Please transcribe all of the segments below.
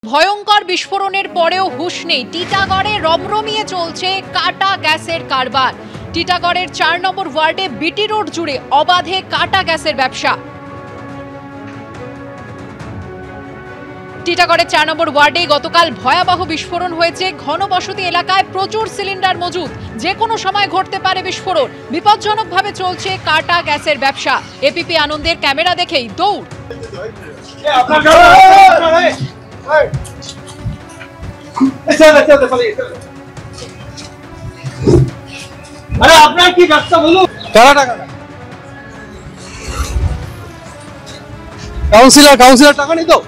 ভয়ঙ্কর বিস্ফোরণের পরেও হুঁশ নেই, টিটাগড়ে রমরমিয়ে চলছে কাটা গ্যাসের কারবার। টিটাগড়ের ৪ নম্বর ওয়ার্ডে বিটি রোড জুড়ে অবাধে কাটা গ্যাসের ব্যবসা। টিটাগড়ের ৪ নম্বর ওয়ার্ডে গতকাল ভয়াবহ বিস্ফোরণ হয়েছে। ঘনবসতি এলাকায় প্রচুর সিলিন্ডার মজুদ, যে কোনো সময় ঘটতে পারে বিস্ফোরণ। বিপজ্জনকভাবে চলছে কাটা গ্যাসের ব্যবসা। এবিপি আনন্দের ক্যামেরা দেখেই দৌড়। আপনার কি ব্যবসা বলুন? কাউন্সিলর টাকা নেই তো?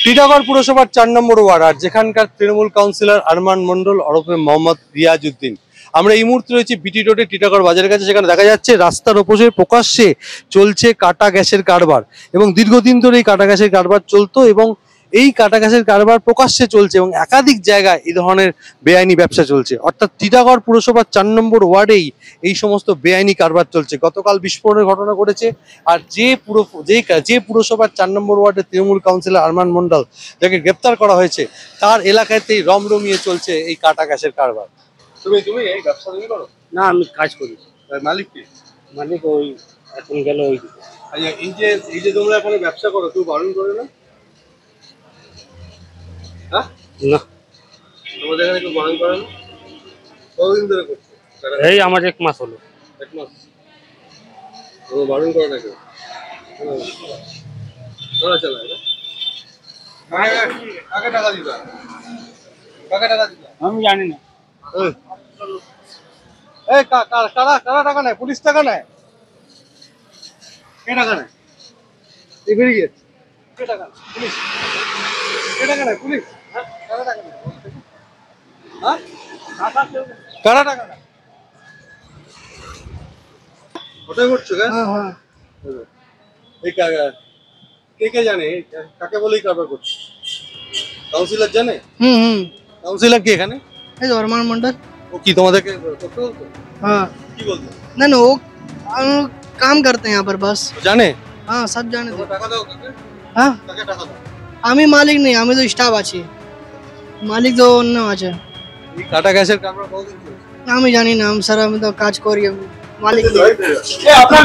টিটাগড় পুরসভার ৪ নম্বর ওয়ার্ড, আর যেখানকার তৃণমূল কাউন্সিলর আরমান মন্ডল ওরফে মোহাম্মদ রিয়াজউদ্দিন। আমরা এই মুহূর্তে রয়েছি বিটি রোডে টিটাগড় বাজারের কাছে, সেখানে দেখা যাচ্ছে রাস্তার ওপরে প্রকাশ্যে চলছে কাটা গ্যাসের কারবার, এবং দীর্ঘদিন ধরে এই কাটা গ্যাসের কারবার চলতো, এবং এই কাটা গ্যাসের কারবার প্রকাশ্যে চলছে এবং একাধিক জায়গায় এই ধরনের বেআইনি ব্যবসা চলছে। অর্থাৎ টিটাগড় পুরসভার ৪ নম্বর ওয়ার্ডেই এই সমস্ত বেআইনি কারবার চলছে। গতকাল বিস্ফোরণের ঘটনা ঘটেছে, আর যে পুরসভার ৪ নম্বর ওয়ার্ডের তৃণমূল কাউন্সিলর আরমান মন্ডল, যাকে গ্রেপ্তার করা হয়েছে, তার এলাকাতেই রমরমিয়ে চলছে এই কাটা গ্যাসের কারবার। তুমি এই ব্যবসা তুমি করো? না, আমি কাজ করি। মালিক কি? মালিক ওই এখন গেল ওই। আচ্ছা, এই যে তোমরা এখন ব্যবসা করো, তুই বারণ করে না? হ্যাঁ না, তোমাদের এখানে কেউ বারণ করে না? কতদিন ধরে করছো? এই আমার 1 মাস হলো। 1 মাস? তোমরা বারণ করে না কেউ? চলা চালায় না? কাকে টাকা দিবা? কাকে টাকা দিবা? আমি জানি না। কারা টাকা নেয়? পুলিশ টাকা নেয়? কে টাকা নেয়? এই বেরিয়ে গেছে। কে টাকা নেয়? পুলিশ। কে টাকা নেয়? পুলিশ। হ্যাঁ, কারা টাকা নেয়? হ্যাঁ, কারা টাকা নেয়? ওটাই করছো? হ্যাঁ। এই কে জানে কাকে বলেই কারবার করছো? কাউন্সিলর জানে? কাউন্সিলর কি এখানে? এই আরমান মন্ডল। ও কি তোমাদেরকে করতে বলতো? हाँ কি বলতো? ना वो काम करते हैं यहाँ पर बस। জানে? हाँ सब जाने তোমরা টাকা দাও কাকে? हाँ কাকে টাকা দাও? আমি মালিক নেই, আমি তো স্টাফ আছি, মালিক তো অন্য আছে। এই কাটা গ্যাসের কারবার কতদিন চলছে? আমি জানি না, স্যার আমি তো কাজ করি, মালিক নেই। আপনার